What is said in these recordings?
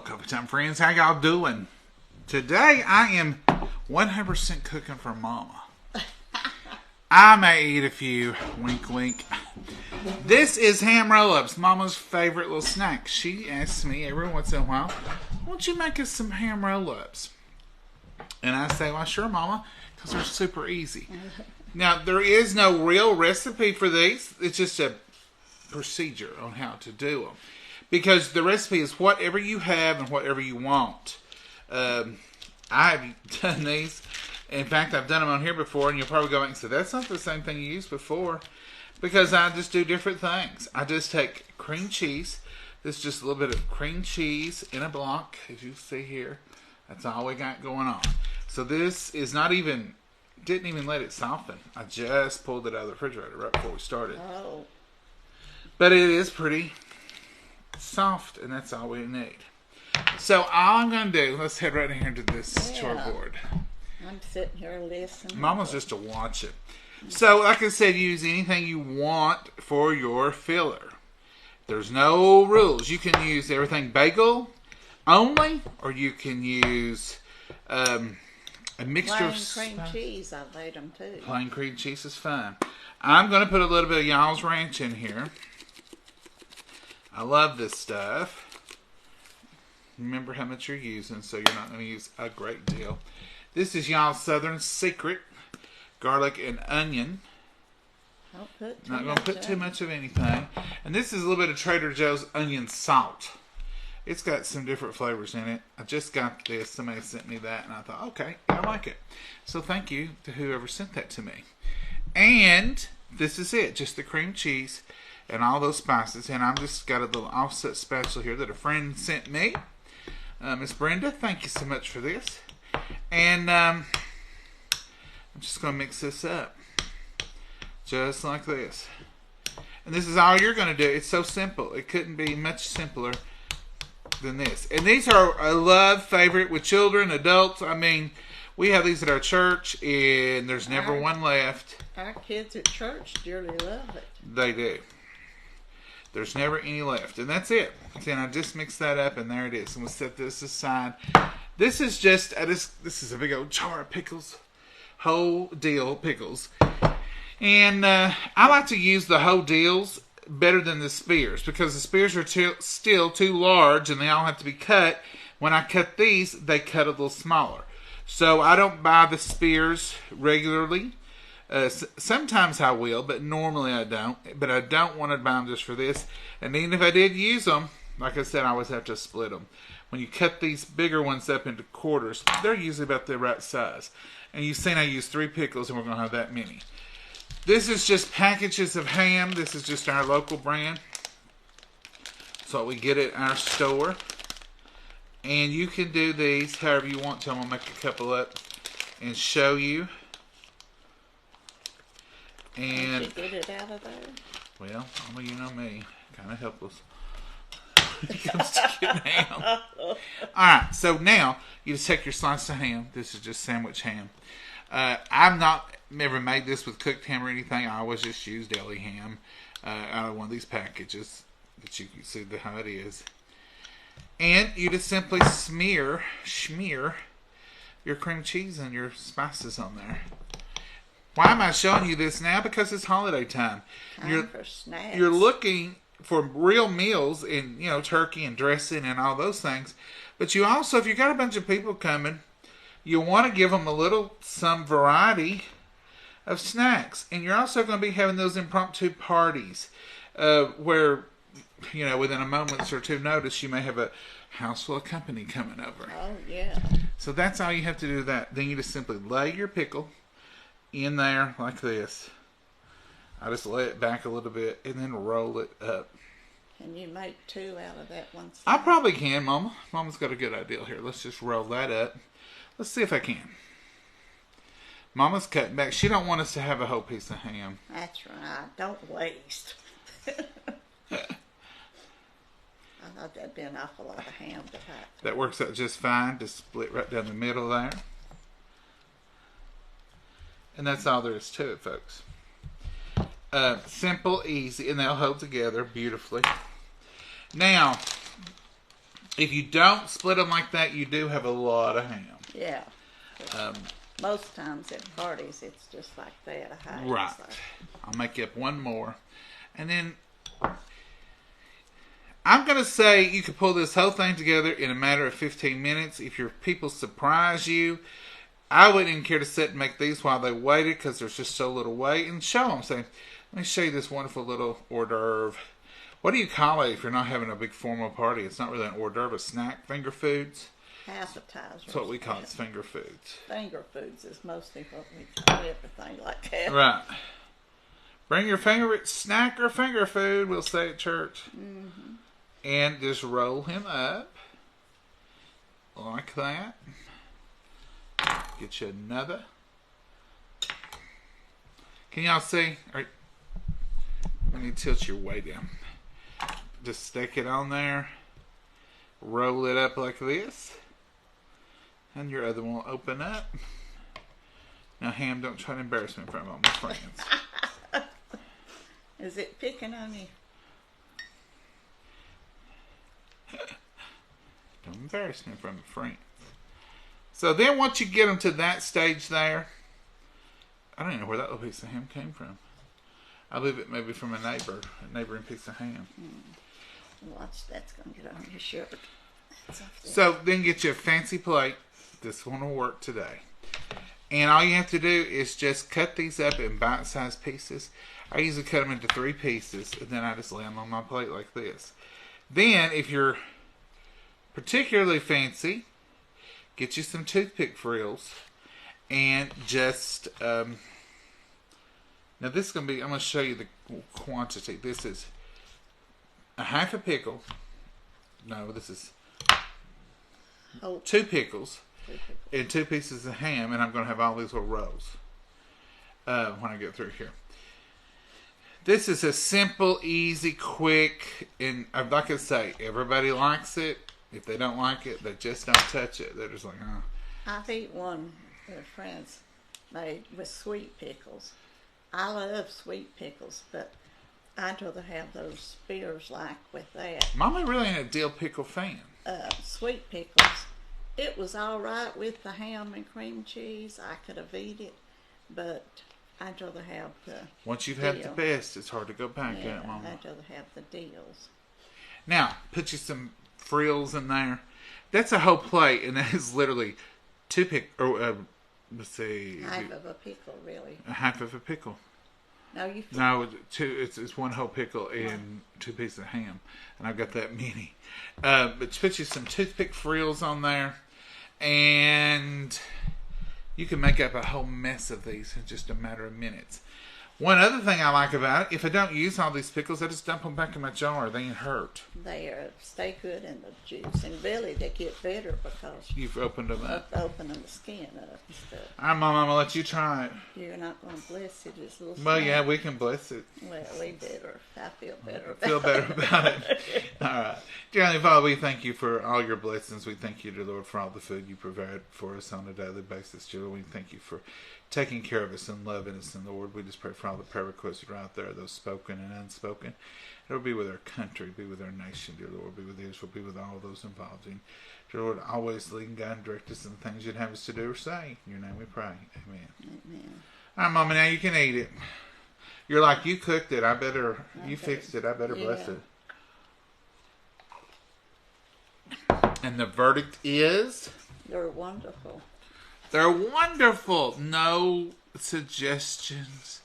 Coffee Time friends, how y'all doing? Today I am 100% cooking for Mama. I may eat a few, wink wink. This is ham roll-ups, Mama's favorite little snack. She asks me every once in a while, won't you make us some ham roll-ups? And I say, well sure Mama, because they're super easy. Now there is no real recipe for these, it's just a procedure on how to do them. Because the recipe is whatever you have and whatever you want. I have done these. In fact, I've done them on here before, and you'll probably go back and say, that's not the same thing you used before. Because I just do different things. I just take cream cheese. This is just a little bit of cream cheese in a block, as you see here. That's all we got going on. So this is not even, didn't even let it soften. I just pulled it out of the refrigerator right before we started. Oh. But it is pretty soft, and that's all we need. So all I'm going to do, let's head right here to this chortboard. I'm sitting here listening. Mama's just to watch it. So like I said, use anything you want for your filler. There's no rules. You can use everything bagel only, or you can use a mixture of cream cheese. I made them too. Plain cream cheese is fine. I'm going to put a little bit of Y'all's Ranch in here. I love this stuff. Remember how much you're using, so you're not going to use a great deal. This is Y'all's Southern Secret. Garlic and onion. Not going to put too much of anything. And this is a little bit of Trader Joe's onion salt. It's got some different flavors in it. I just got this. Somebody sent me that, and I thought, okay, I like it. So thank you to whoever sent that to me. And this is it. Just the cream cheese and all those spices. And I've just got a little offset spatula here that a friend sent me. Miss Brenda, thank you so much for this. And I'm just going to mix this up. Just like this. And this is all you're going to do. It's so simple. It couldn't be much simpler than this. And these are a love favorite with children, adults. I mean, we have these at our church, and there's never one left. Our kids at church dearly love it. They do. There's never any left. And that's it. And I just mixed that up, and there it is. And we'll set this aside. This is just, this is a big old jar of pickles. Whole deal pickles. And I like to use the whole deals better than the spears, because the spears are still too large, and they all have to be cut. When I cut these, they cut a little smaller. So I don't buy the spears regularly. Sometimes I will, but normally I don't. But I don't want to buy them just for this. And even if I did use them, like I said, I always have to split them. When you cut these bigger ones up into quarters, they're usually about the right size. And you've seen I use 3 pickles, and we're going to have that many. This is just packages of ham. This is just our local brand. So we get at our store. And you can do these however you want to. I'm going to make a couple up and show you. And did you get it out of there? Well, you know me, kind of helpless. It comes to getting ham. Alright, so now you just take your slice of ham. This is just sandwich ham. I've not never made this with cooked ham or anything. I always just use deli ham out of one of these packages that you can see how it is. And you just simply smear your cream cheese and your spices on there. Why am I showing you this now? Because it's holiday time. For snacks. You're looking for real meals in, turkey and dressing and all those things. But you also, if you got a bunch of people coming, you want to give them some variety of snacks. And you're also going to be having those impromptu parties where, within a moment's or two notice, you may have a house full of company coming over. Oh, yeah. So that's all you have to do with that. Then you just simply lay your pickle in there like this. I just lay it back a little bit and then roll it up. Can you make 2 out of that one side? I probably can, Mama. Mama's got a good idea here. Let's just roll that up. Let's see if I can. Mama's cutting back. She don't want us to have a whole piece of ham. That's right. Don't waste. I thought that'd be an awful lot of ham to have. That works out just fine. Just split right down the middle there. And that's all there is to it, folks. Simple, easy, and they'll hold together beautifully. Now, If you don't split them like that, you do have a lot of ham. Yeah. Um, Most times at parties, it's just like that. A high. right. I'll make up one more. And then I'm going to say you could pull this whole thing together in a matter of 15 minutes. If your people surprise you, I wouldn't even care to sit and make these while they waited because there's just so little wait. And show them. Say, let me show you this wonderful little hors d'oeuvre. What do you call it if you're not having a big formal party? It's not really an hors d'oeuvre, a snack, finger foods. Appetizers. That's what we call it, finger foods. Finger foods is mostly what we call everything like that. Right. Bring your favorite snack or finger food, we'll say at church. Mm-hmm. And just roll him up. Like that. Get you another. Can y'all see? Let me tilt your way down. Just stick it on there. Roll it up like this. And your other one will open up. Now, Ham, don't try to embarrass me in front of all my friends. Is it picking on you? Don't embarrass me in front of friends. So then once you get them to that stage there, I don't even know where that little piece of ham came from. I believe it may be from a neighboring piece of ham. Watch, that's going to get on your shirt. So then get you a fancy plate. This one will work today. And all you have to do is just cut these up in bite-sized pieces. I usually cut them into 3 pieces, and then I just lay them on my plate like this. Then, if you're particularly fancy, get you some toothpick frills, and just, now this is going to be, I'm going to show you the quantity. This is a half a pickle. No, this is 2 pickles and 2 pieces of ham, and I'm going to have all these little rolls when I get through here. This is a simple, easy, quick, and like I say, everybody likes it. If they don't like it, they just don't touch it. They're just like, oh. I've eaten one that friends made with sweet pickles. I love sweet pickles, but I'd rather have those spears like with that. Mama really ain't a dill pickle fan. Sweet pickles, it was all right with the ham and cream cheese. I could have eaten it, but I'd rather have the Once you've deal. had the best, it's hard to go back Yeah, at it, Mama. I'd rather have the deals. Now, put you some frills in there. That's a whole plate, and that is literally 2 let's see. Half of a pickle, really. A half of a pickle. No, It's 1 whole pickle and 2 pieces of ham, and I've got that many. But put you some toothpick frills on there, and you can make up a whole mess of these in just a matter of minutes. One other thing I like about it, if I don't use all these pickles, I just dump them back in my jar. They ain't hurt. they stay good in the juice, and really they get better because You've opened them up. opening the skin up and stuff. All right, Mom, I'm going to let you try it. You're not going to bless it as little. Well, snack. yeah, we can bless it. Well, we better. I feel better. Feel better about it. All right. Dear Heavenly Father, we thank you for all your blessings. We thank you, dear Lord, for all the food you provide for us on a daily basis, dear Lord. We thank you for taking care of us and loving us. And Lord, we just pray for all the prayer requests that are out there, those spoken and unspoken. It'll be with our country, be with our nation, dear Lord, be with Israel, be with all those involved. And dear Lord, always lead and guide and direct us in the things you'd have us to do or say. In your name we pray. Amen. Amen. All right, Mama, now you can eat it. You're like, you cooked it. You fixed it. I better bless Yeah. it. And the verdict is? They're wonderful. They're wonderful. No suggestions.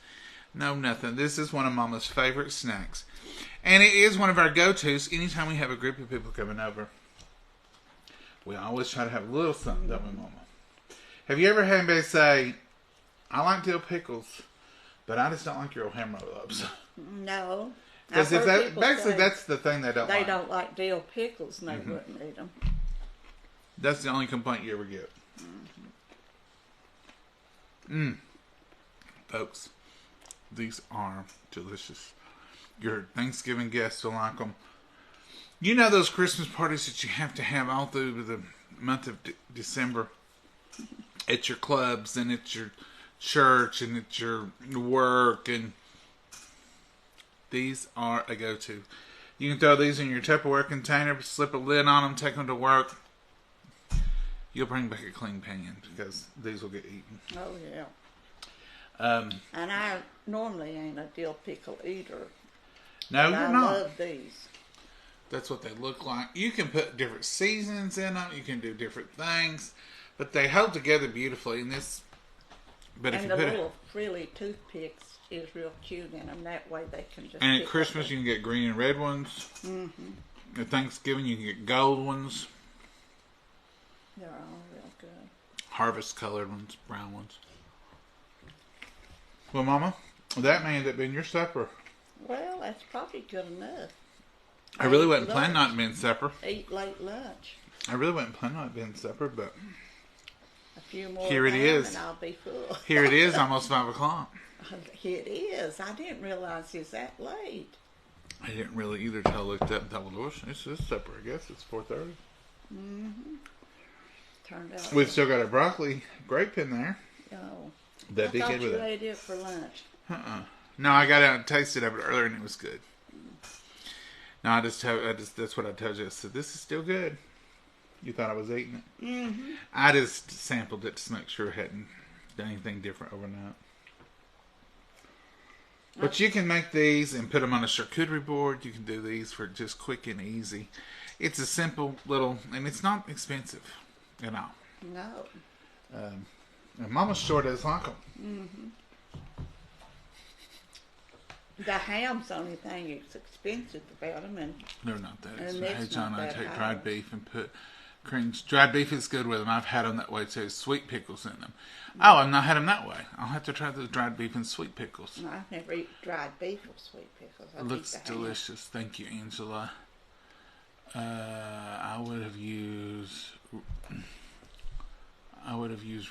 No nothing. This is one of Mama's favorite snacks. And it is one of our go-tos anytime we have a group of people coming over. We always try to have a little something, don't we, Mama? Have you ever had anybody say, I like dill pickles, but I just don't like your old ham roll-ups? No. Because I've heard people basically say that's the thing they don't like. they don't like dill pickles, and they wouldn't eat them. That's the only complaint you ever get. Folks, these are delicious. Your Thanksgiving guests will like them. You know those Christmas parties that you have to have all through the month of December at your clubs and at your church and at your work, and these are a go-to. You can throw these in your Tupperware container, slip a lid on them, take them to work. You'll bring back a clean pan because these will get eaten. Oh, yeah. And I normally ain't a dill pickle eater. No, but you're I not. love these. That's what they look like. You can put different seasonings in them. You can do different things, but they hold together beautifully. And this, but if And you the put little frilly toothpicks is real cute in them. That way they can just. and pick at up Christmas the- you can get green and red ones. At Thanksgiving you can get gold ones, They're all real good. harvest colored ones, brown ones. Well, Mama, that may end up being your supper. Well, that's probably good enough. I really Eat wasn't planning on lunch. it being supper. Eat late lunch. I really wasn't planning on it being supper, but A few more Here it down is. and I'll be full. here it is, almost 5 o'clock. It is. I didn't realize it's that late. I didn't really either until I looked up and thought, well, this is supper, I guess. It's 4:30. Turned out. We've still got our broccoli grape in there. Oh, That'd I be thought good with you it. ate it for lunch. No, I got out and tasted of it earlier and it was good. No, that's what I told you. I said, this is still good. You thought I was eating it? Mm-hmm. I just sampled it to make sure it hadn't done anything different overnight. But you can make these and put them on a charcuterie board. You can do these for just quick and easy. It's a simple little, and it's not expensive at all. No. And Mama sure does like them. The ham's the only thing that's expensive about them, and They're not that And expensive. Hey, it's John, not I that take high. dried beef and put creams. Dried beef is good with them. I've had them that way too. Sweet pickles in them. Oh, I've not had them that way. I'll have to try the dried beef and sweet pickles. I've never eaten dried beef with sweet pickles. It looks delicious. Thank you, Angela. I would have used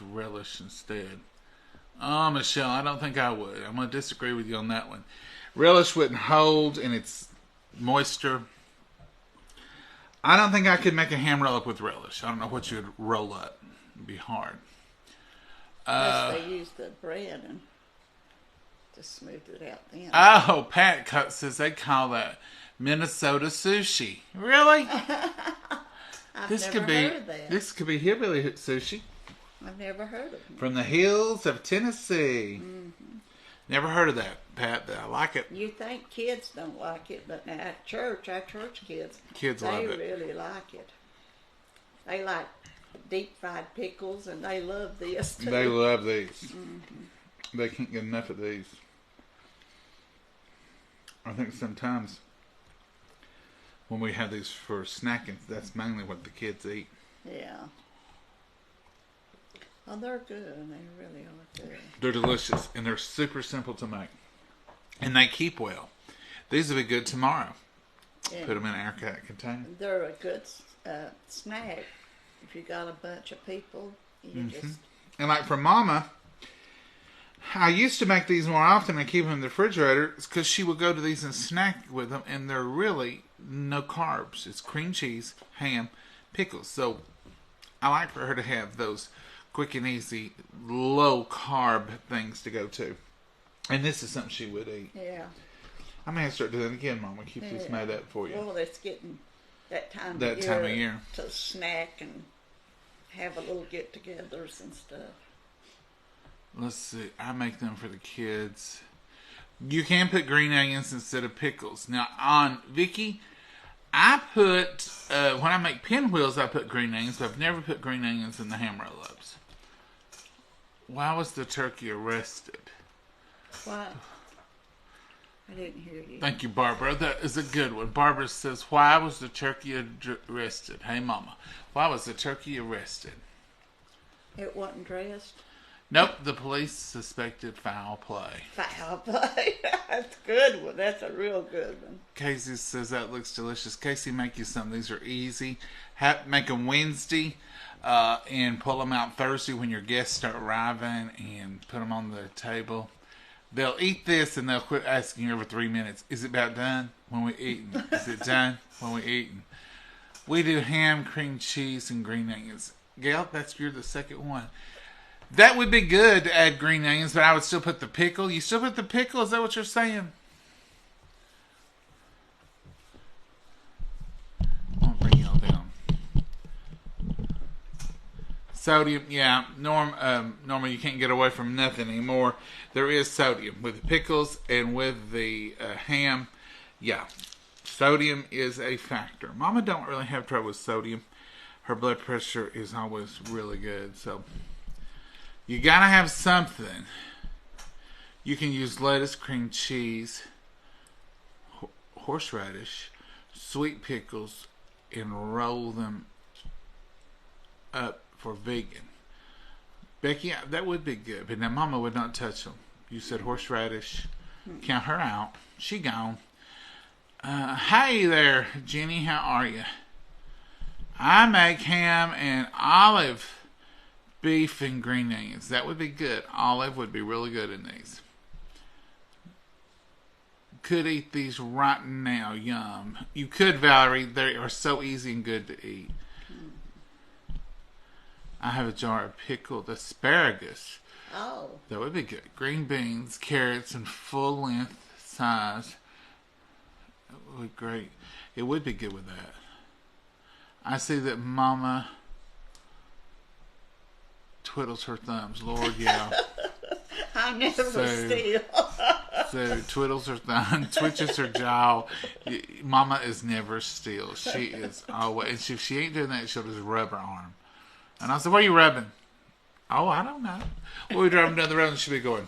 relish instead. Oh, Michelle, I don't think I would. I'm going to disagree with you on that one. Relish wouldn't hold in its moisture. I don't think I could make a ham roll up with relish. I don't know what you'd roll up. It'd be hard. Unless they use the bread and just smooth it out then. Oh, Pat says they call that Minnesota sushi. Really? I've This never could be heard of that. this could be hillbilly sushi I've never heard of them. from the hills of Tennessee. Never heard of that, Pat. But I like it. You think kids don't like it, but now at church, our church kids, Kids they love it. really like it. They like deep fried pickles, and they love this too. They love these. They can't get enough of these. I think sometimes when we have these for snacking, that's mainly what the kids eat. Yeah. Oh, they're good. They really are good. They're delicious and they're super simple to make, and they keep well. These will be good tomorrow. Yeah. Put them in an airtight container. They're a good snack if you got a bunch of people. You just And like for Mama, I used to make these more often and keep them in the refrigerator because she would go to these and snack with them, and they're really no carbs. It's cream cheese, ham, pickles. So I like for her to have those quick and easy, low carb things to go to. And this is something she would eat. yeah. I may have to start doing it again, Mama. Keep this Yeah. made up for you. Well, it's getting that time Time of year. to snack and have a little get-togethers and stuff. Let's see. I make them for the kids. You can put green onions instead of pickles. Now, on Vicky, I put, when I make pinwheels, I put green onions, but I've never put green onions in the ham roll-ups. Why was the turkey arrested? What? I didn't hear you. Thank you, Barbara. That is a good one. Barbara says, why was the turkey arrested? Hey, Mama. Why was the turkey arrested? It wasn't dressed. Nope, the police suspected foul play. Foul play. That's a good one. That's a real good one. Casey says that looks delicious. Casey, make you some. These are easy. Make them Wednesday and pull them out Thursday when your guests start arriving and put them on the table. They'll eat this and they'll quit asking you every 3 minutes, is it about done when we eating? Is it done when we eating? We do ham, cream cheese, and green onions. Gail, you're the second one. That would be good to add green onions, but I would still put the pickle. You still put the pickle? Is that what you're saying? Sodium, yeah. Normally you can't get away from nothing anymore. There is sodium with the pickles and with the ham. Yeah, sodium is a factor. Mama don't really have trouble with sodium. Her blood pressure is always really good. So you gotta have something. You can use lettuce, cream cheese, horseradish, sweet pickles, and roll them up for vegan. Becky, that would be good, but now Mama would not touch them. You said horseradish. Count her out. She gone. Hey there, Jenny. How are you? I make ham and olive, beef and green onions. That would be good. Olive would be really good in these. Could eat these right now. Yum. You could, Valerie. They are so easy and good to eat. I have a jar of pickled asparagus. Oh. That would be good. Green beans, carrots, and full length size. That would be great. It would be good with that. I see that Mama twiddles her thumbs. Lord, yeah. I never steal. So twiddles her thumb, twitches her jaw. Mama is never still. She is always. And if she ain't doing that, she'll just rub her arm. And I said, "What are you rubbing?" "Oh, I don't know." We're driving down the road and she'll be going.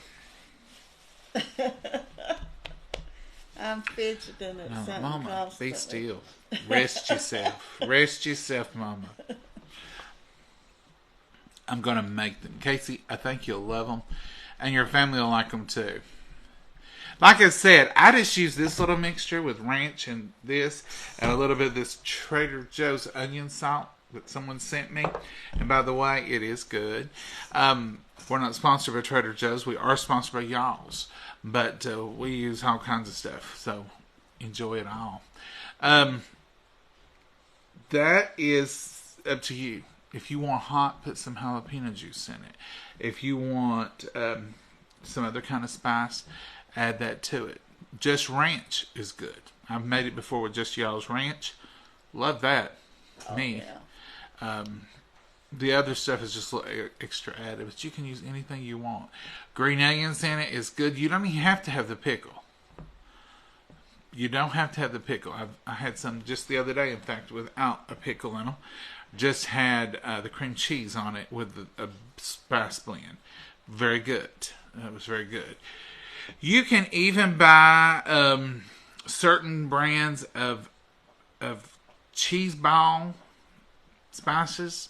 I'm fidgeting at something Mama, constantly. be still. Rest yourself. Rest yourself, Mama. I'm going to make them. Casey, I think you'll love them. And your family will like them too. Like I said, I just use this little mixture with ranch and this. And a little bit of this Trader Joe's onion salt that someone sent me. And by the way, it is good. We're not sponsored by Trader Joe's. We are sponsored by Y'all's. But we use all kinds of stuff. So enjoy it all. That is up to you. If you want hot, put some jalapeno juice in it. If you want some other kind of spice, add that to it. Just ranch is good. I've made it before with just Y'all's ranch. Love that. Me. Yeah. The other stuff is just a little extra added, but you can use anything you want. Green onions in it is good. You don't even have to have the pickle. You don't have to have the pickle. I had some just the other day, in fact, without a pickle in them. Just had the cream cheese on it with a spice blend. Very good. It was very good. You can even buy certain brands of cheese ball spices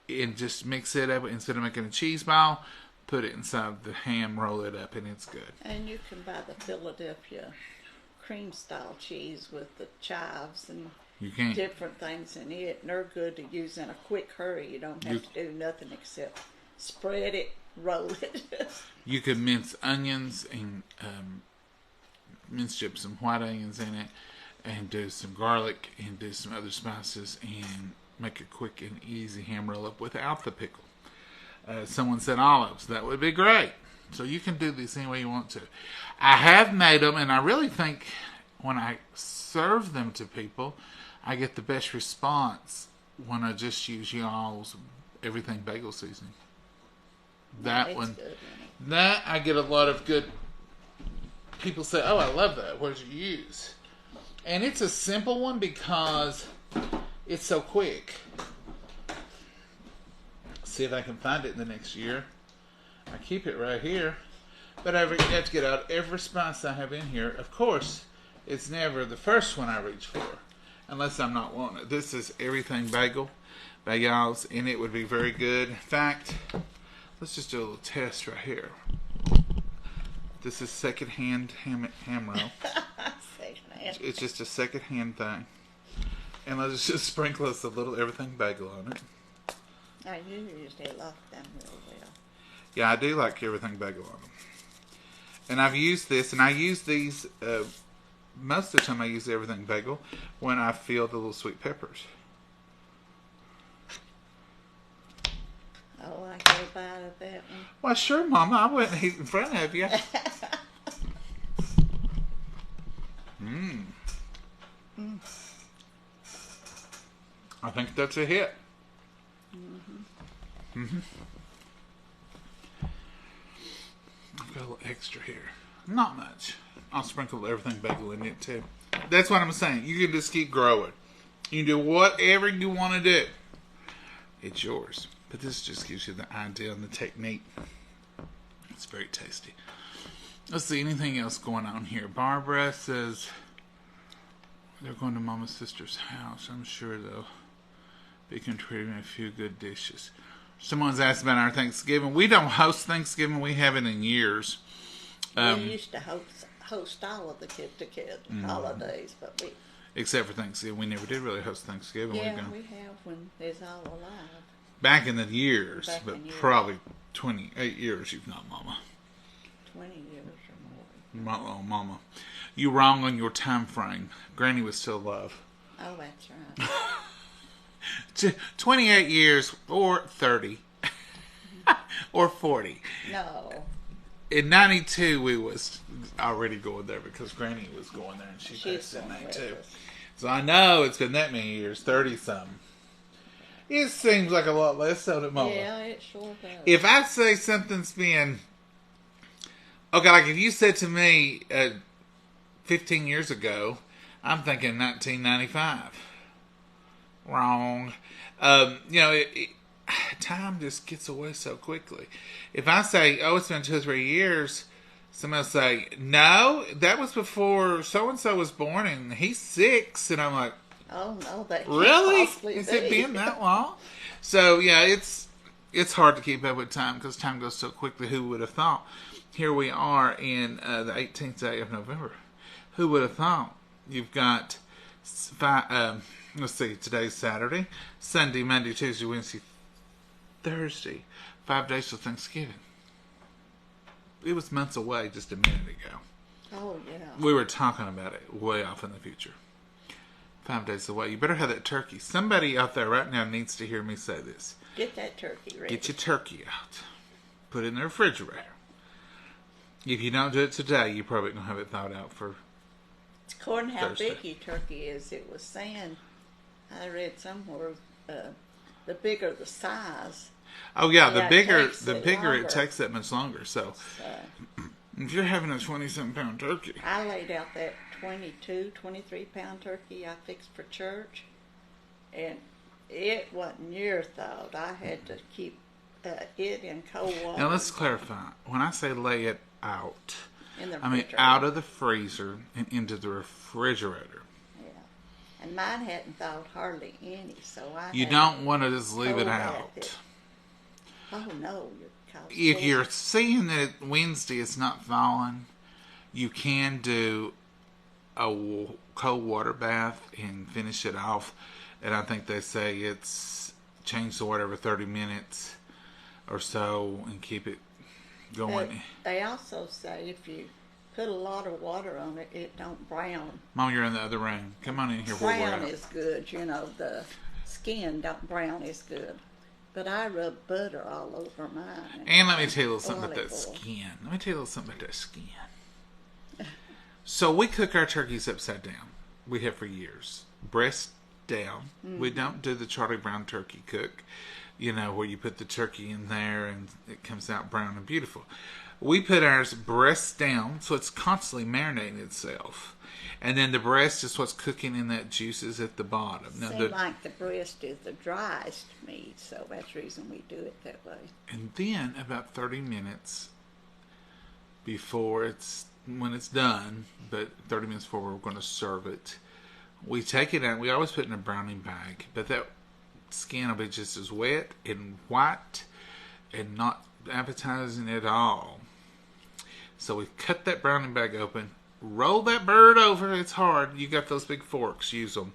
and just mix it up. Instead of making a cheese ball, put it inside the ham, roll it up, and it's good. And you can buy the Philadelphia cream style cheese with the chives and You can. different things in it, and they're good to use in a quick hurry. You don't have to do nothing except spread it, roll it. You could mince onions and mince some white onions in it, and do some garlic and do some other spices and make a quick and easy ham roll up without the pickle. Someone said olives. That would be great. So you can do these any way you want to. I have made them, and I really think when I serve them to people, I get the best response when I just use Y'all's Everything Bagel Seasoning. That It's one. good, isn't it? That I get a lot of good people say, "Oh, I love that. What did you use?" And it's a simple one because it's so quick. See if I can find it in the next year. I keep it right here. But I have to get out every spice I have in here. Of course, it's never the first one I reach for. Unless I'm not wanting it. This is Everything Bagel by Y'all's. And it would be very good. In fact, let's just do a little test right here. This is secondhand ham roll. Secondhand. It's just a secondhand thing. And let's just sprinkle us a little Everything Bagel on it. I usually lock them real well. Yeah, I do like Everything Bagel on them. And I've used this, and I use these, most of the time I use Everything Bagel when I feel the little sweet peppers. Oh, I get a bite of that one. Well, sure, Mama, I wouldn't eat in front of you. I think that's a hit. I've got a little extra here. Not much. I'll sprinkle everything bagel in it too. That's what I'm saying. You can just keep growing. You can do whatever you want to do. It's yours. But this just gives you the idea and the technique. It's very tasty. Let's see, anything else going on here? Barbara says they're going to Mama's sister's house. I'm sure they'll be contributing a few good dishes. Someone's asked about our Thanksgiving. We don't host Thanksgiving. We haven't in years. We used to host all of the kid-to-kid holidays, but we... Except for Thanksgiving. We never did really host Thanksgiving. Yeah, we have when they's all alive. Back in the years, probably 28 years you've known Mama. 20 years or more. Oh, Mama. You wrong on your time frame. Granny was still alive. Oh, that's right. 28 years or 30 or 40. No. In 92 we was already going there because Granny was going there and she passed in 92. So I know it's been that many years, 30 something. It seems like a lot less so to Mama. Yeah, it sure does. If I say something's been... Okay, like if you said to me 15 years ago, I'm thinking 1995. Wrong. Time just gets away so quickly. If I say, oh, it's been 2 or 3 years, somebody will say, no, that was before so-and-so was born and he's 6. And I'm like, oh, no, that can't really? possibly Has be. it been that long? So, yeah, it's hard to keep up with time because time goes so quickly. Who would have thought? Here we are in the 18th day of November. Who would have thought? You've got let's see, today's Saturday, Sunday, Monday, Tuesday, Wednesday, Thursday. 5 days till Thanksgiving. It was months away just a minute ago. Oh, yeah. We were talking about it way off in the future. 5 days away. You better have that turkey. Somebody out there right now needs to hear me say this. Get that turkey ready. Get your turkey out. Put it in the refrigerator. If you don't do it today, you're probably going to have it thawed out for According to how Thursday. big your turkey is, it was saying, I read somewhere, the bigger the size. Oh yeah, the it bigger takes the it bigger it longer. takes that much longer. So if you're having a 20-something pound turkey, I laid out that 22, 23-pound turkey I fixed for church, and it wasn't your thought. I had to keep it in cold water. now let's clarify. When I say lay it out, in the I mean refrigerator. out of the freezer and into the refrigerator. Yeah. And mine hadn't thawed hardly any, so I You had don't want to just leave it cold out. at it. Oh no, If you're seeing that Wednesday it's not thawing, you can do a cold water bath and finish it off. And I think they say it's change the water every 30 minutes or so and keep it going. But they also say if you put a lot of water on it, it don't brown. Mom, you're in the other room. Come on in here where we're Brown at. is good, the skin don't brown is good. But I rub butter all over mine. And let me tell you a little something about olive that oil. skin. Let me tell you a little something about that skin. So we cook our turkeys upside down. We have for years. Breast down. We don't do the Charlie Brown turkey cook, where you put the turkey in there and it comes out brown and beautiful. We put ours breast down, so it's constantly marinating itself. And then the breast is what's cooking in that juices at the bottom. Now, Seems like the breast is the driest meat, so that's the reason we do it that way. and then about 30 minutes before when it's done, but 30 minutes before we're going to serve it, we take it out. We always put it in a browning bag, but that skin will be just as wet and white and not appetizing at all. So we cut that browning bag open, roll that bird over. It's hard. You got those big forks. Use them.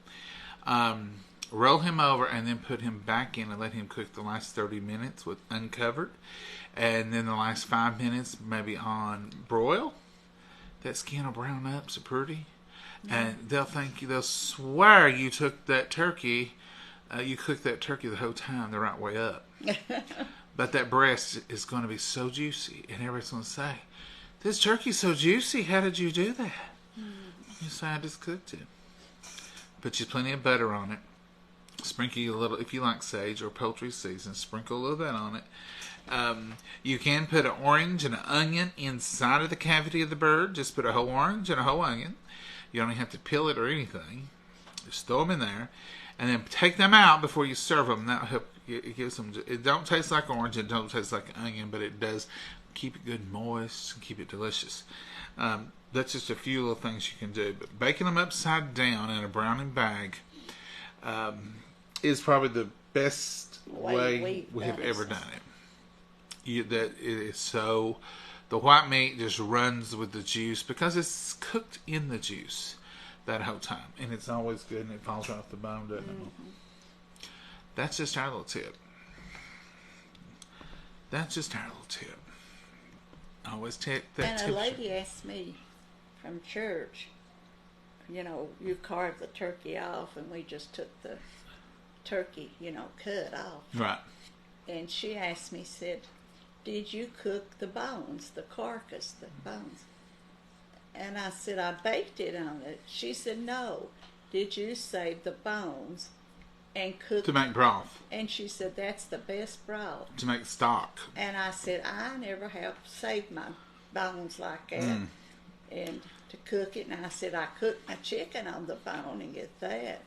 Roll him over and then put him back in and let him cook the last 30 minutes with uncovered. And then the last 5 minutes maybe on broil. That skin will brown up so pretty. And they'll swear you took that turkey, you cooked that turkey the whole time the right way up. But that breast is going to be so juicy. And everybody's going to say, this turkey's so juicy. How did you do that? You say, I just cooked it. Put you plenty of butter on it. Sprinkle a little, if you like sage or poultry season, sprinkle a little bit on it. You can put an orange and an onion inside of the cavity of the bird. Just put a whole orange and a whole onion. You don't even have to peel it or anything. Just throw them in there, and then take them out before you serve them. That'll help. It gives them. It don't taste like orange. It don't taste like onion, but it does keep it good and moist and keep it delicious. That's just a few little things you can do. But baking them upside down in a browning bag is probably the best way we have ever done it. That it is so. The white meat just runs with the juice because it's cooked in the juice that whole time, and it's always good, and it falls right off the bone, doesn't it? That's just our little tip. I always take that tip. And a lady asked me from church, you carved the turkey off, and we just took the turkey, cut off. Right. And she asked me, said, did you cook the bones, the carcass, the bones? And I said, I baked it on it. She said, no. Did you save the bones and cook to make broth? And she said, that's the best broth. To make stock. And I said, I never have saved my bones like that. And to cook it. And I said, I cooked my chicken on the bone and get that.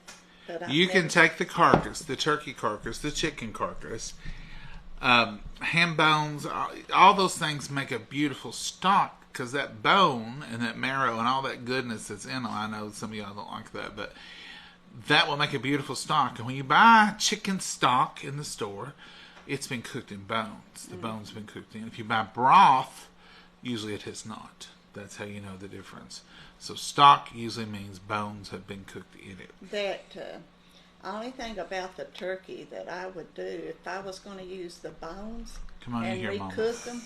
But you can take the carcass, the turkey carcass, the chicken carcass, ham bones, all those things make a beautiful stock. Because that bone and that marrow and all that goodness that's in them, I know some of y'all don't like that, but that will make a beautiful stock. And when you buy chicken stock in the store, it's been cooked in bones. The bone's been cooked in. If you buy broth, usually it has not. That's how you know the difference. So stock usually means bones have been cooked in it. That only thing about the turkey that I would do, if I was going to use the bones and recook them,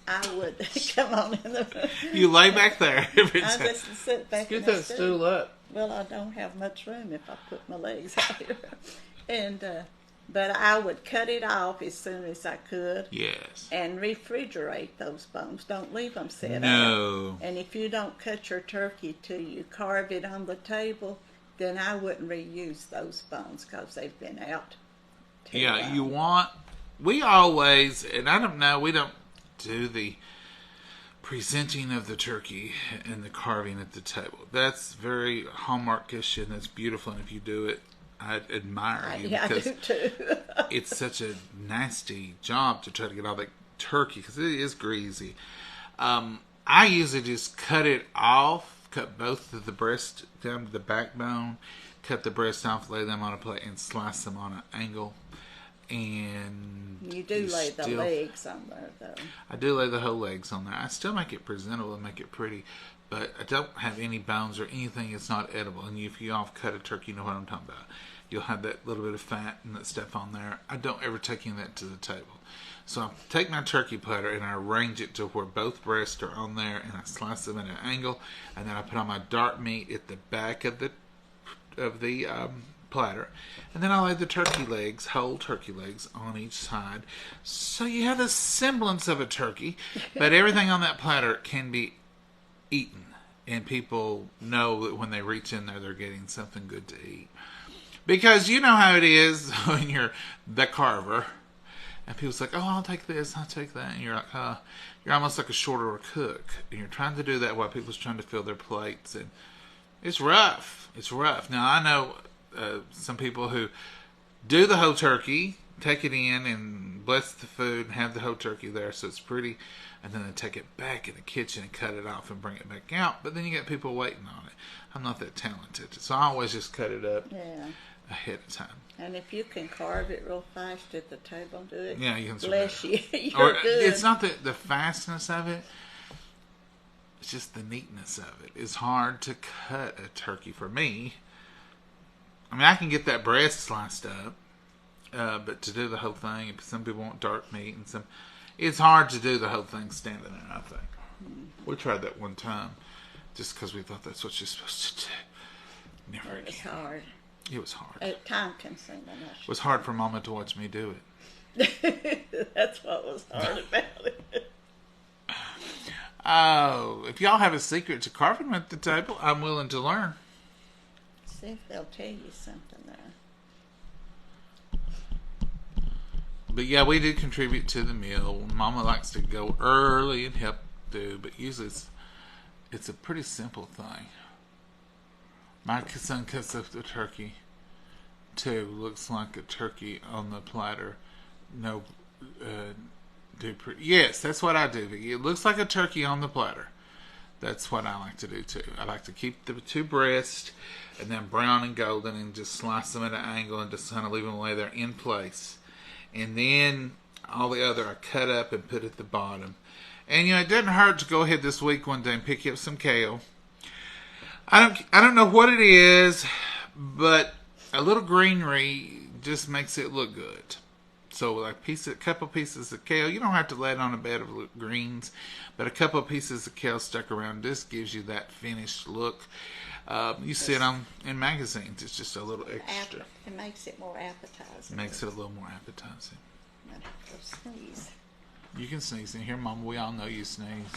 I would come on in the. You lay back there every I time. just sit back. Get that stool up. Well, I don't have much room if I put my legs out here, but I would cut it off as soon as I could. Yes. And refrigerate those bones. Don't leave them set out. No. And if you don't cut your turkey till you carve it on the table, then I wouldn't reuse those bones because they've been out. Yeah, you want. We always, and I don't know, we don't do the presenting of the turkey and the carving at the table. That's very Hallmarkish, and that's beautiful. And if you do it, I admire you because I do too. it's such a nasty job to try to get all that turkey because it is greasy. I usually just cut it off, cut both of the breast down to the backbone, cut the breast off, lay them on a plate, and slice them on an angle. And you do lay the legs on there, though. I do lay the whole legs on there. I still make it presentable and make it pretty, but I don't have any bones or anything that's not edible. And if you off-cut a turkey, you know what I'm talking about. You'll have that little bit of fat and that stuff on there. I don't ever take any of that to the table. So I take my turkey platter and I arrange it to where both breasts are on there, and I slice them at an angle, and then I put on my dark meat at the back of the platter, and then I lay the turkey legs, whole turkey legs, on each side, so you have the semblance of a turkey, but everything on that platter can be eaten, and people know that when they reach in there, they're getting something good to eat. Because you know how it is when you're the carver, and people's like, oh, I'll take this, I'll take that, and you're like, you're almost like a shorter cook, and you're trying to do that while people's trying to fill their plates, and it's rough. It's rough. Now, I know some people who do the whole turkey, take it in and bless the food and have the whole turkey there so it's pretty, and then they take it back in the kitchen and cut it off and bring it back out. But then you got people waiting on it. I'm not that talented, so I always just cut it up ahead of time. And if you can carve it real fast at the table, do it. Yeah, you can. Bless you. You're good. It's not the fastness of it. It's just the neatness of it. It's hard to cut a turkey for me. I mean, I can get that breast sliced up, but to do the whole thing, some people want dark meat, and it's hard to do the whole thing standing there, I think. We tried that one time, just because we thought that's what you're supposed to do. Never It was again. hard. It was hard. Time consuming. It was hard for Mama to watch me do it. That's what was hard about it. Oh, if y'all have a secret to carving at the table, I'm willing to learn. See if they'll tell you something there. But yeah, we do contribute to the meal. Mama likes to go early and help do, but usually it's a pretty simple thing. My son cuts up the turkey too. Looks like a turkey on the platter. No, yes, that's what I do. It looks like a turkey on the platter. That's what I like to do too. I like to keep the two breasts and then brown and golden and just slice them at an angle and just kind of leave them lay there in place. And then all the other I cut up and put at the bottom. And it doesn't hurt to go ahead this week one day and pick up some kale. I don't know what it is, but a little greenery just makes it look good. So like a couple pieces of kale. You don't have to lay it on a bed of greens, but a couple pieces of kale stuck around this gives you that finished look. You see it in magazines. It's just a little extra. It makes it more appetizing. Makes it a little more appetizing. I'm gonna sneeze. You can sneeze in here, Mama. We all know you sneeze.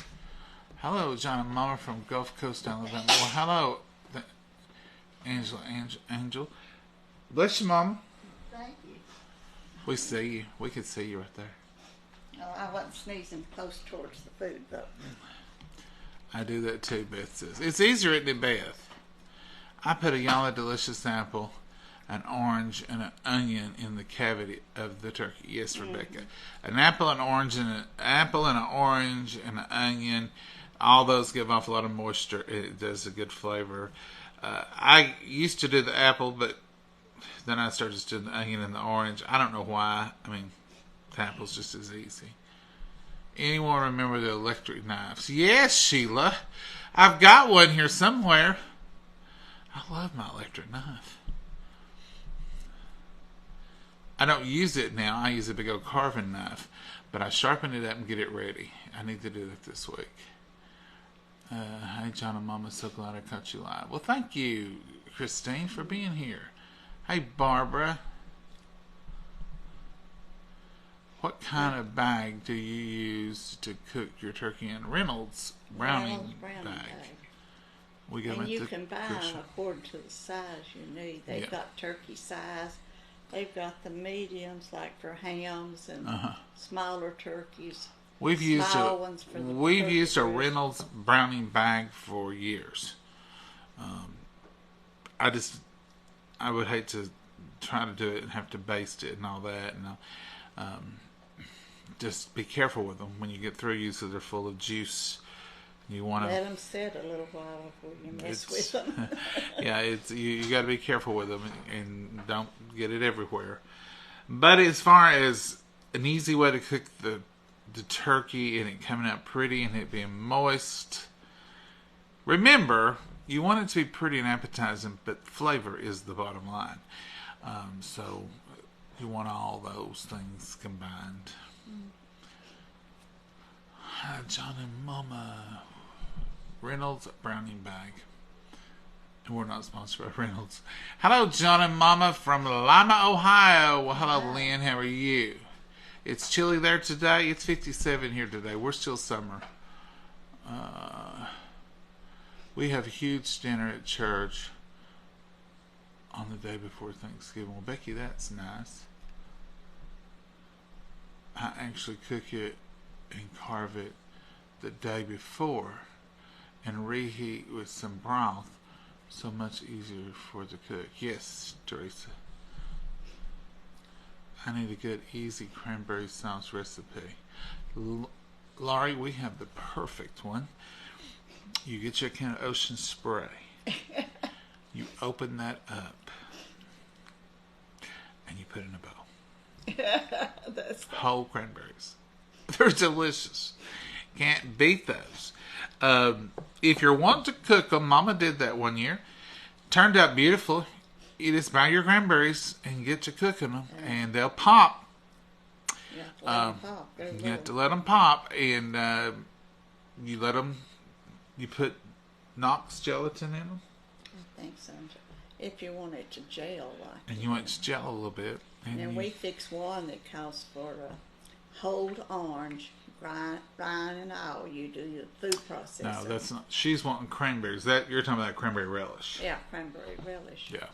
Hello, John and Mama from Gulf Coast, Alabama. Well, hello, Angel. Bless you, Mama. Thank you. We see you. We could see you right there. No, I wasn't sneezing close towards the food, though. I do that too, Beth says. It's easier than Beth. I put a yellow delicious apple, an orange, and an onion in the cavity of the turkey. Yes, Rebecca. An apple, an orange, and an orange, and an onion. All those give off a lot of moisture. It does a good flavor. I used to do the apple, but then I started just doing the onion and the orange. I don't know why. I mean, the apple's just as easy. Anyone remember the electric knives? Yes, Sheila. I've got one here somewhere. I love my electric knife. I don't use it now. I use a big old carving knife. But I sharpen it up and get it ready. I need to do that this week. Hey, John and Mama, so glad I caught you live. Well, thank you, Christine, for being here. Hey, Barbara. What kind of bag do you use to cook your turkey in? Reynolds Browning bag. We go and you can buy them according to the size you need. They've got turkey size. They've got the mediums, like for hams and smaller turkeys. We've used a Reynolds Browning bag for years. I would hate to try to do it and have to baste it and all that. And just be careful with them when you get through. Usually they're full of juice. You want to let them sit a little while before you mess with them. Yeah, you got to be careful with them and don't get it everywhere. But as far as an easy way to cook the turkey and it coming out pretty and it being moist, remember you want it to be pretty and appetizing, but flavor is the bottom line. So you want all those things combined. Hi, John and Mama. Reynolds Browning bag. And we're not sponsored by Reynolds. Hello, John and Mama from Lima, Ohio. Well, hello, Lynn. How are you? It's chilly there today. It's 57 here today. We're still summer. We have a huge dinner at church on the day before Thanksgiving. Well, Becky, that's nice. I actually cook it and carve it the day before and reheat with some broth, so much easier for the cook. Yes, Teresa. I need a good, easy cranberry sauce recipe. Laurie, we have the perfect one. You get your can of Ocean Spray. You open that up and you put it in a bowl. That's whole cranberries. They're delicious. Can't beat those. If you're wanting to cook them, Mama did that one year. Turned out beautiful. You just buy your cranberries and get to cooking them, and they'll pop. You have to let them You have to let them pop, pop. and you put Knox gelatin in them. I think so. If you want it to gel like and you want it to gel a little bit. And we fix one that calls for a whole orange, rind and all. You do your food processing. No, that's not. She's wanting cranberries. You're talking about cranberry relish. Yeah, cranberry relish. Yeah,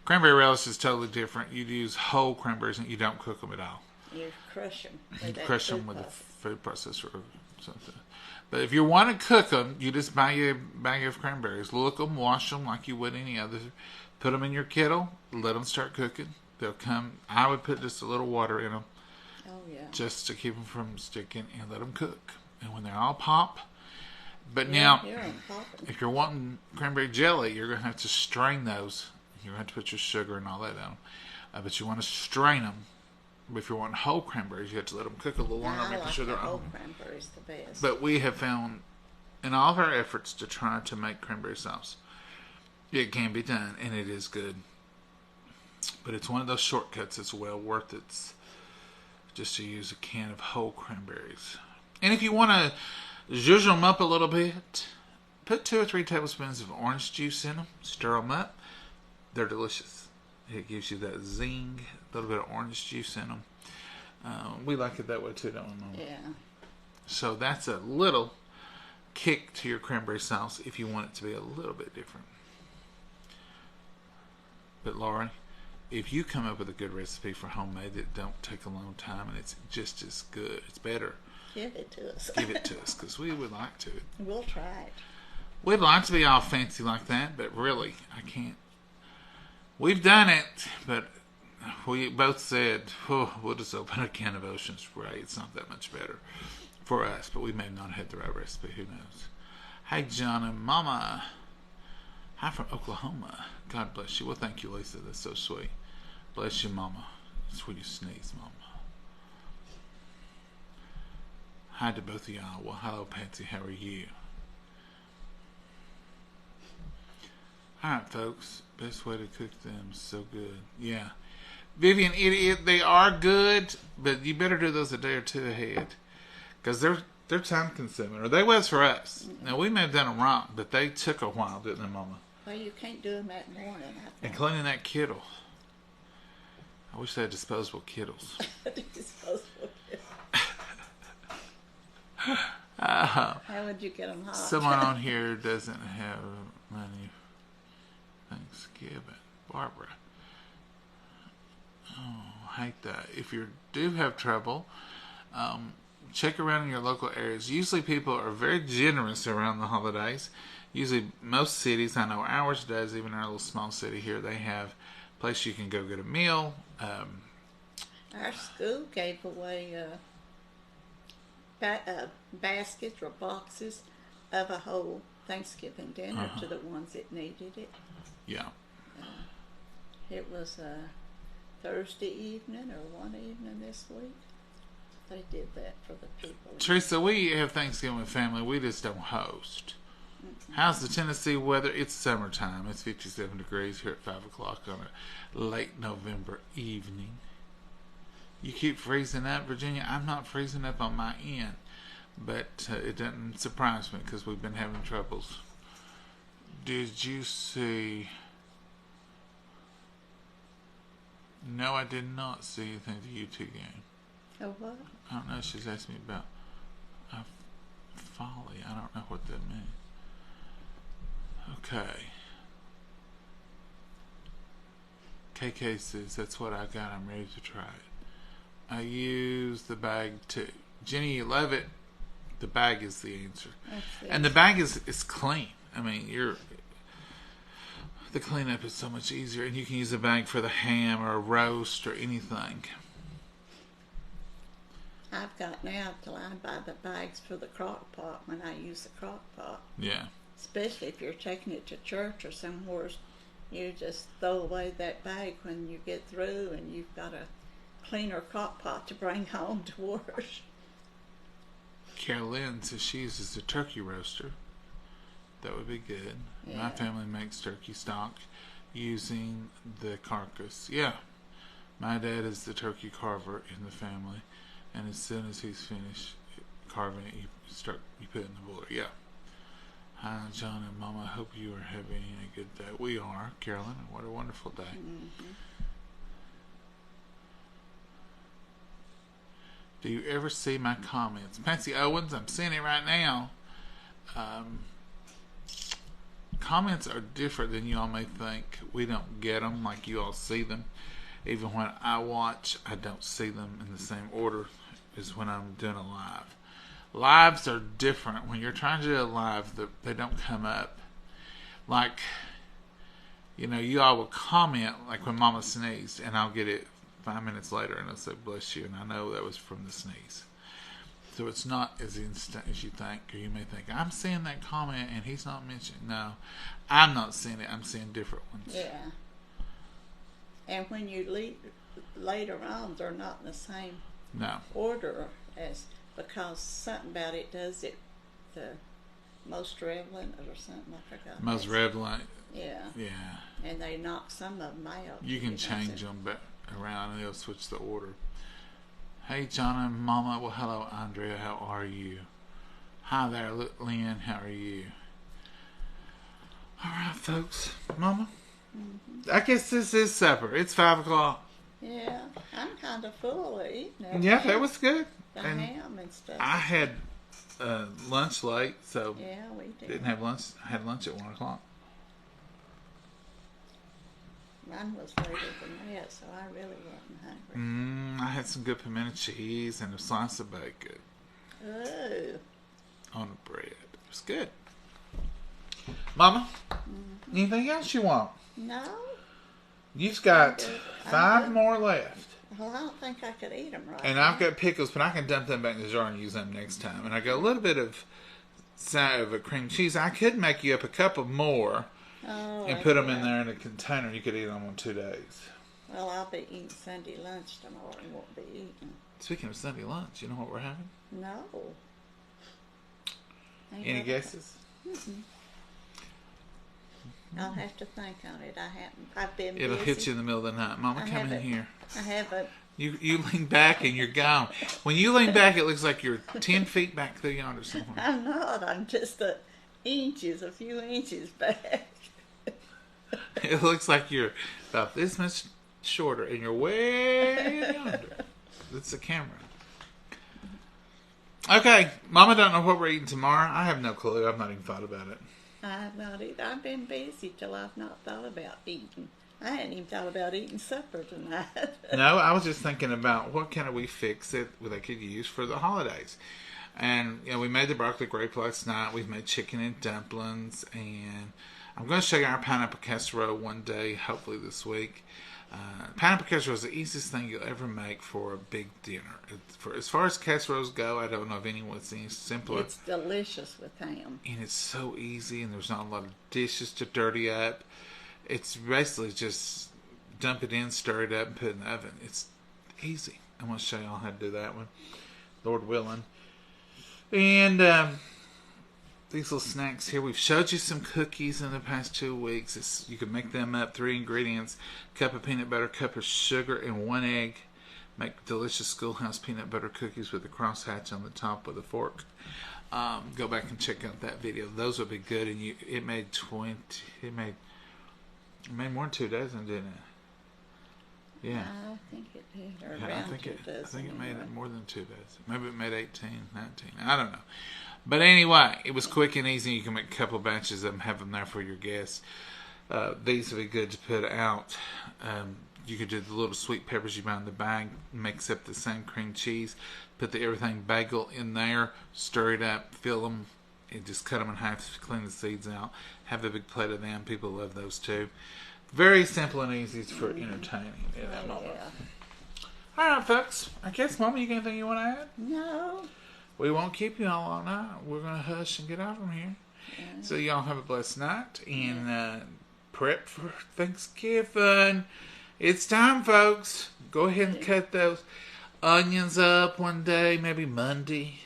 cranberry relish is totally different. You use whole cranberries and you don't cook them at all. You crush them. Crush them with a food processor or something. But if you want to cook them, you just buy you a bag of cranberries. Look them, wash them like you would any other. Put them in your kettle. Let them start cooking. They'll come. I would put just a little water in them. Oh, yeah. Just to keep them from sticking, and let them cook. And when they're all pop. But Yeah, now, you're on popping. if you're wanting cranberry jelly, you're going to have to strain those. You're going to have to put your sugar and all that on. But you want to strain them. But if you're wanting whole cranberries, you have to let them cook a little longer, I making like sure the they're whole all. cranberries the best. But we have found, in all of our efforts to try to make cranberry sauce, it can be done, and it is good. But it's one of those shortcuts. It's well worth it just to use a can of whole cranberries. And if you want to zhuzh them up a little bit, put 2 or 3 tablespoons of orange juice in them. Stir them up. They're delicious. It gives you that zing, a little bit of orange juice in them. We like it that way too, don't we, Mama? Yeah. So that's a little kick to your cranberry sauce if you want it to be a little bit different. But Laurie, if you come up with a good recipe for homemade that don't take a long time and it's just as good, it's better. Give it to us. Give it to us because we would like to. We'll try it. We'd like to be all fancy like that, but really, I can't. We've done it, but we both said, oh, we'll just open a can of Ocean Spray. It's not that much better for us, but we may not have the right recipe. Who knows? Hey, John and Mama. Hi from Oklahoma. God bless you. Well, thank you, Lisa. That's so sweet. Bless you, Mama. That's when you sneeze, Mama. Hi to both of y'all. Well, hello, Patsy. How are you? Alright, folks. Best way to cook them. So good. Yeah. Vivian, they are good, but you better do those a day or two ahead. Because they're time consuming. Or they was for us. Now, we may have done them wrong, but they took a while, didn't they, Mama? Well, you can't do them that morning, I And think. cleaning that kettle. I wish they had disposable kettles. Disposable. Uh, How would you get them hot? someone on here doesn't have money. Thanksgiving. Barbara. Oh, I hate that. If you do have trouble, check around in your local areas. Usually people are very generous around the holidays. Usually most cities, I know ours does, even our little small city here, they have a place you can go get a meal. Our school gave away baskets or boxes of a whole Thanksgiving dinner to the ones that needed it. Yeah. It was Thursday evening or one evening this week. They did that for the people. Teresa, we have Thanksgiving with family. We just don't host. How's the Tennessee weather? It's summertime. It's 57 degrees here at 5 o'clock on a late November evening. You keep freezing up, Virginia. I'm not freezing up on my end. But it doesn't surprise me because we've been having troubles. Did you see... No, I did not see anything at the UT game. Oh, what? I don't know. She's asking me about folly. I don't know what that means. Okay. KK says, that's what I got. I'm ready to try it. I use the bag too. Jenny, you love it. The bag is the answer. And the bag is clean. I mean, the cleanup is so much easier. And you can use a bag for the ham or a roast or anything. I've got now till I buy the bags for the crock pot when I use the crock pot. Yeah. Especially if you're taking it to church or somewhere, you just throw away that bag when you get through and you've got a cleaner crock pot to bring home to work. Carolyn says she uses a turkey roaster. That would be good. Yeah. My family makes turkey stock using the carcass. Yeah. My dad is the turkey carver in the family. And as soon as he's finished carving it, you put it in the boiler. Yeah. Hi, John and Mama. I hope you are having a good day. We are, Carolyn. What a wonderful day. Mm-hmm. Do you ever see my comments? Patsy Owens, I'm seeing it right now. Comments are different than you all may think. We don't get them like you all see them. Even when I watch, I don't see them in the same order as when I'm doing a live. Lives are different. When you're trying to do a live, they don't come up. Like, you all will comment, like when Mama sneezed, and I'll get it 5 minutes later, and it'll say, bless you, and I know that was from the sneeze. So it's not as instant as you think, or you may think, I'm seeing that comment, and he's not mentioning. No, I'm not seeing it. I'm seeing different ones. Yeah. And when you later on, they're not in the same order because something about it does it the most relevant or something, I forgot. Most relevant. Yeah. Yeah. And they knock some of them out. You can change them around and they'll switch the order. Hey, John and Mama. Well, hello, Andrea. How are you? Hi there, Lynn. How are you? All right, folks. Mama? Mm-hmm. I guess this is supper. It's 5 o'clock. Yeah. I'm kind of full of eating. Yeah, that was good. The ham and stuff. I had lunch late, so yeah, we didn't have lunch. I had lunch at 1 o'clock. Mine was later than that, so I really wasn't hungry. I had some good pimento cheese and a slice of bacon. Oh. On the bread. It was good. Mama, anything else you want? No. You've got 5 more left. Well, I don't think I could eat them right. And I've got pickles, but I can dump them back in the jar and use them next time. And I got a little bit of a cream cheese. I could make you up a couple more and put them in there in a container. You could eat them on 2 days. Well, I'll be eating Sunday lunch tomorrow and won't be eating. Speaking of Sunday lunch, you know what we're having? No. Any guesses? Mm-mm. I'll have to think on it. I've been busy. It'll hit you in the middle of the night. Mama, come in here. I haven't. You lean back and you're gone. When you lean back, it looks like you're 10 feet back through yonder somewhere. I'm not. I'm just a few inches back. It looks like you're about this much shorter and you're way yonder. That's the camera. Okay, Mama don't know what we're eating tomorrow. I have no clue. I've not even thought about it. I've not either. I've been busy till I've not thought about eating. I hadn't even thought about eating supper tonight. No, I was just thinking about what kind of we fix that they could use for the holidays. And, we made the broccoli grape last night. We've made chicken and dumplings. And I'm going to show you our pineapple casserole one day, hopefully this week. Pineapple casserole is the easiest thing you'll ever make for a big dinner. As far as casseroles go, I don't know of anyone that's any simpler. It's delicious with ham. And it's so easy, and there's not a lot of dishes to dirty up. It's basically just dump it in, stir it up, and put it in the oven. It's easy. I'm going to show y'all how to do that one, Lord willing. And these little snacks here. We've showed you some cookies in the past 2 weeks. You can make them up. 3 ingredients: cup of peanut butter, cup of sugar, and 1 egg. Make delicious schoolhouse peanut butter cookies with a crosshatch on the top with a fork. Go back and check out that video. Those would be good. And it made more than 2 dozen, didn't it? Yeah. I think it did. Or I around think 2 it dozen. made it more than 2 dozen. Maybe it made 18, 19. I don't know. But anyway, it was quick and easy. You can make a couple batches of them, have them there for your guests. These would be good to put out. You could do the little sweet peppers you buy in the bag, mix up the same cream cheese, put the everything bagel in there, stir it up, fill them, and just cut them in half, clean the seeds out. Have a big plate of them. People love those too. Very simple and easy for entertaining in that moment. Yeah. All right, folks. I guess, Mama, you got anything you want to add? No. We won't keep you all night. We're going to hush and get out from here. Yeah. So y'all have a blessed night and prep for Thanksgiving. It's time, folks. Go ahead and cut those onions up one day, maybe Monday.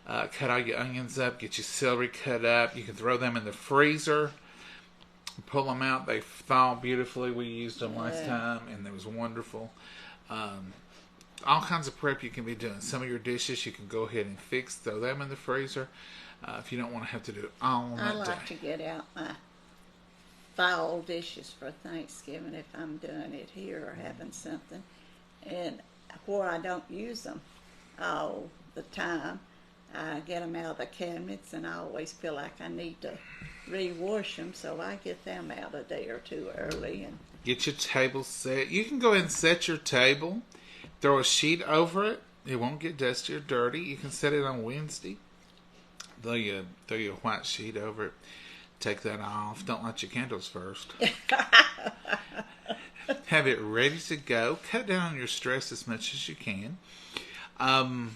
Cut all your onions up. Get your celery cut up. You can throw them in the freezer. Pull them out. They thaw beautifully. We used them last time, and it was wonderful. All kinds of prep you can be doing. Some of your dishes you can go ahead and fix. Throw them in the freezer if you don't want to have to do it all on that day. I like to get out my fall dishes for Thanksgiving if I'm doing it here or having something. And where I don't use them all the time, I get them out of the cabinets, and I always feel like I need to re-wash them, so I get them out a day or two early and Get your table set. You can go ahead and set your table. Throw a sheet over it. It won't get dusty or dirty. You can set it on Wednesday. Throw your white sheet over it. Take that off. Don't light your candles first. Have it ready to go. Cut down on your stress as much as you can. I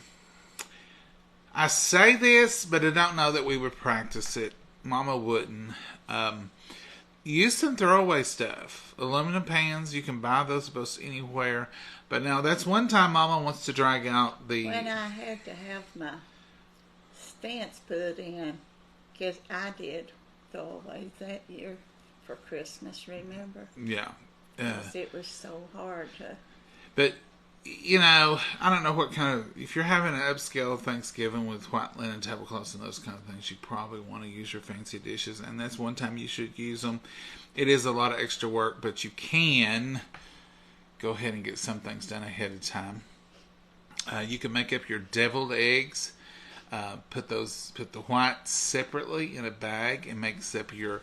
say this, but I don't know that we would practice it. Mama wouldn't. Use some throwaway stuff. Aluminum pans, you can buy those most anywhere. But now that's one time Mama wants to drag out the... When I had to have my stents put in, because I did throw away that year for Christmas, remember? Yeah. 'Cause it was so hard to... But, you know, I don't know what kind of... If you're having an upscale Thanksgiving with white linen tablecloths and those kind of things, you probably want to use your fancy dishes. And that's one time you should use them. It is a lot of extra work, but you can go ahead and get some things done ahead of time. You can make up your deviled eggs. Put the whites separately in a bag and make up your...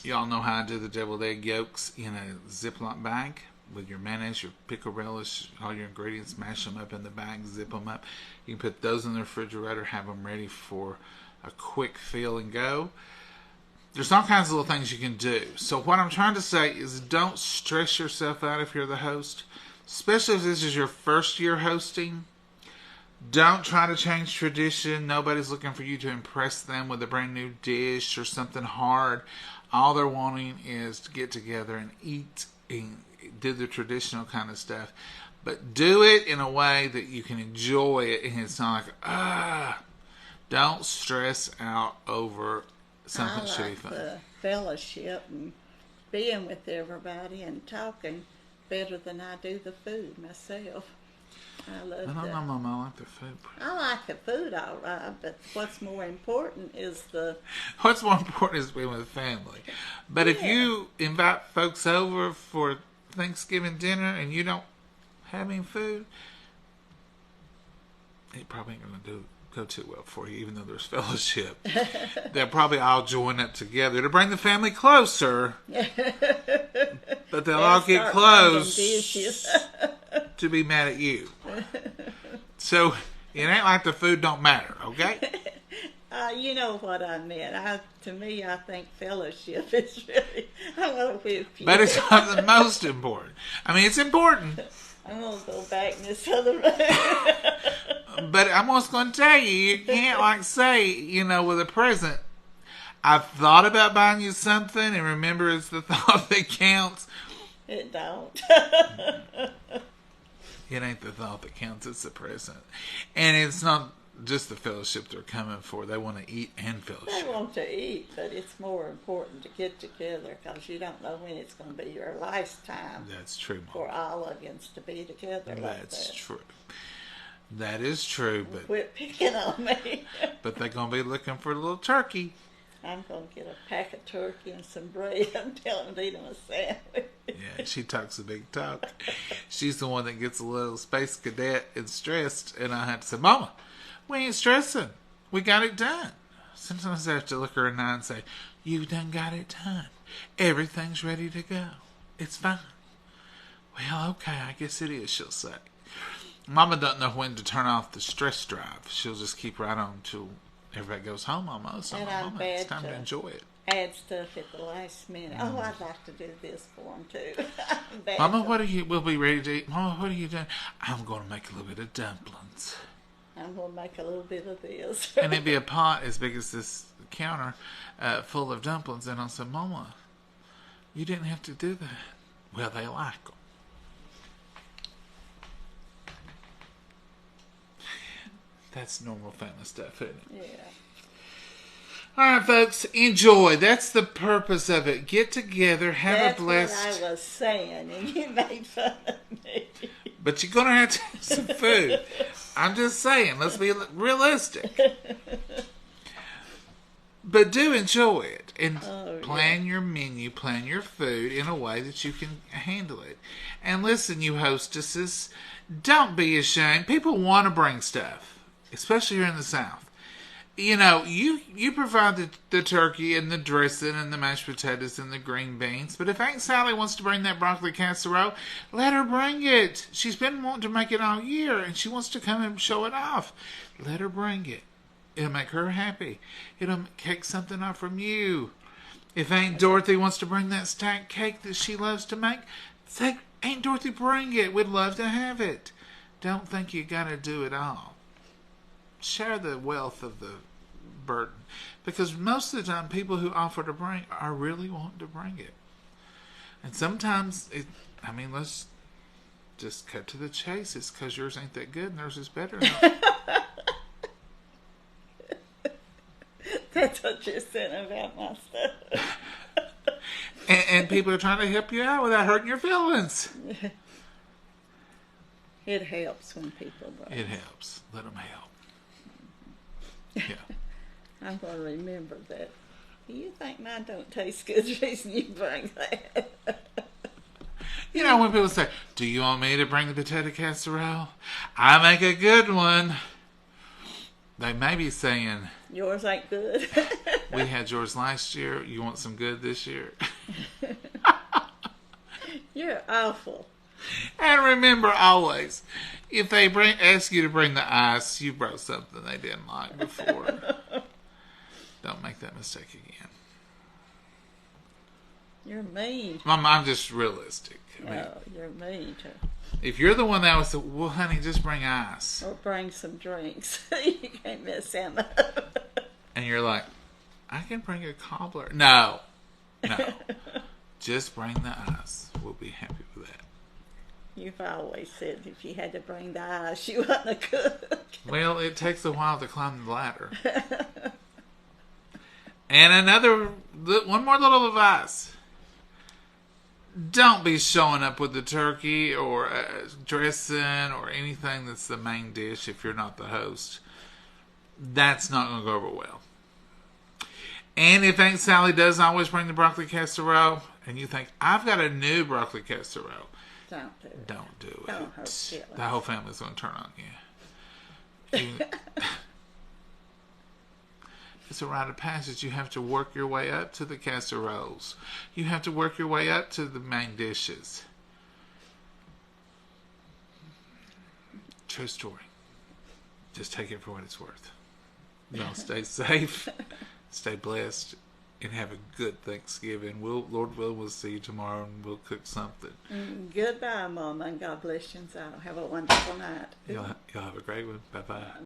Y'all know how I do the deviled egg yolks in a Ziploc bag with your mayonnaise, your pickle relish, all your ingredients, mash them up in the bag, zip them up. You can put those in the refrigerator, have them ready for a quick fill and go. There's all kinds of little things you can do. So what I'm trying to say is don't stress yourself out if you're the host, especially if this is your first year hosting. Don't try to change tradition. Nobody's looking for you to impress them with a brand new dish or something hard. All they're wanting is to get together and eat and do the traditional kind of stuff. But do it in a way that you can enjoy it and it's not like, don't stress out over something that should be fun. The fellowship and being with everybody and talking better than I do the food myself. I love I don't know, Mama. I like the food. I like the food, all right, but what's more important is What's more important is being with family. But if you invite folks over for Thanksgiving dinner and you don't have any food, it probably ain't going to go too well for you, even though there's fellowship. They'll probably all join up together to bring the family closer. But they'll all get close to be mad at you. So it ain't like the food don't matter, okay? You know what I meant. To me, I think fellowship is really... I'm going to whip you. But it's not the most important. I mean, it's important. I'm going to go back in this other room. But I'm just going to tell you, you can't say, with a present, I've thought about buying you something, and remember it's the thought that counts. It don't. It ain't the thought that counts, it's the present. And it's not just the fellowship they're coming for. They want to eat and fellowship. They want to eat, but it's more important to get together because you don't know when it's going to be your lifetime. That's true, Mom. For all of us to be together like that. That's true. That is true, but... Quit picking on me. But they're going to be looking for a little turkey. I'm going to get a pack of turkey and some bread and tell them to eat them a sandwich. Yeah, she talks a big talk. She's the one that gets a little space cadet and stressed, and I have to say, Mama, we ain't stressing. We got it done. Sometimes I have to look her in the eye and say, you done got it done. Everything's ready to go. It's fine. Well, okay, I guess it is, she'll say. Mama doesn't know when to turn off the stress drive. She'll just keep right on till everybody goes home almost. And I'm Mama, it's time to enjoy it. Add stuff at the last minute. Oh, I'd like to do this for them too. Mama, we'll be ready to eat. Mama, what are you doing? I'm going to make a little bit of dumplings. I'm going to make a little bit of this. And it'd be a pot as big as this counter full of dumplings. And I said, Mama, you didn't have to do that. Well, they like them. That's normal family stuff, isn't it? Yeah. All right, folks, enjoy. That's the purpose of it. Get together, have a blessed... That's what I was saying, and you made fun of me. But you're going to have to have some food. I'm just saying, let's be realistic. But do enjoy it. And plan your menu, plan your food in a way that you can handle it. And listen, you hostesses, don't be ashamed. People want to bring stuff, especially here in the South. you provide the turkey and the dressing and the mashed potatoes and the green beans. But if Aunt Sally wants to bring that broccoli casserole, let her bring it. She's been wanting to make it all year, and she wants to come and show it off. Let her bring it. It'll make her happy. It'll take something off from you. If Aunt Dorothy wants to bring that stacked cake that she loves to make, say, Aunt Dorothy, bring it. We'd love to have it. Don't think you got to do it all. Share the wealth of the burden. Because most of the time, people who offer to bring are really wanting to bring it. And sometimes, let's just cut to the chase. It's because yours ain't that good and theirs is better. That's what you're saying about my stuff. and people are trying to help you out without hurting your feelings. It helps when people bring. It helps. Let them help. Yeah. I'm going to remember that. You think mine don't taste good? The reason you bring that. When people say, do you want me to bring the potato casserole? I make a good one. They may be saying, yours ain't good. we had yours last year. You want some good this year? You're awful. And remember always, if they ask you to bring the ice, you brought something they didn't like before. Don't make that mistake again. You're mean. I'm just realistic. You're mean too. If you're the one that was, well, honey, just bring ice. Or bring some drinks. You can't mess them up. And you're like, I can bring a cobbler. No. Just bring the ice. We'll be happy with that. You've always said if you had to bring the ice, you wasn't a cook. Well, it takes a while to climb the ladder. And one more little advice. Don't be showing up with the turkey or dressing or anything that's the main dish if you're not the host. That's not going to go over well. And if Aunt Sally does always bring the broccoli casserole, and you think, I've got a new broccoli casserole, don't do it. Don't do it. Don't hurt feelings. The whole family's going to turn on you. It's a rite of passage. You have to work your way up to the casseroles. You have to work your way up to the main dishes. True story. Just take it for what it's worth. Y'all stay safe, stay blessed, and have a good Thanksgiving. Lord willing, we'll see you tomorrow, and we'll cook something. Goodbye, Mama, and God bless you. So have a wonderful night. Y'all have a great one. Bye-bye.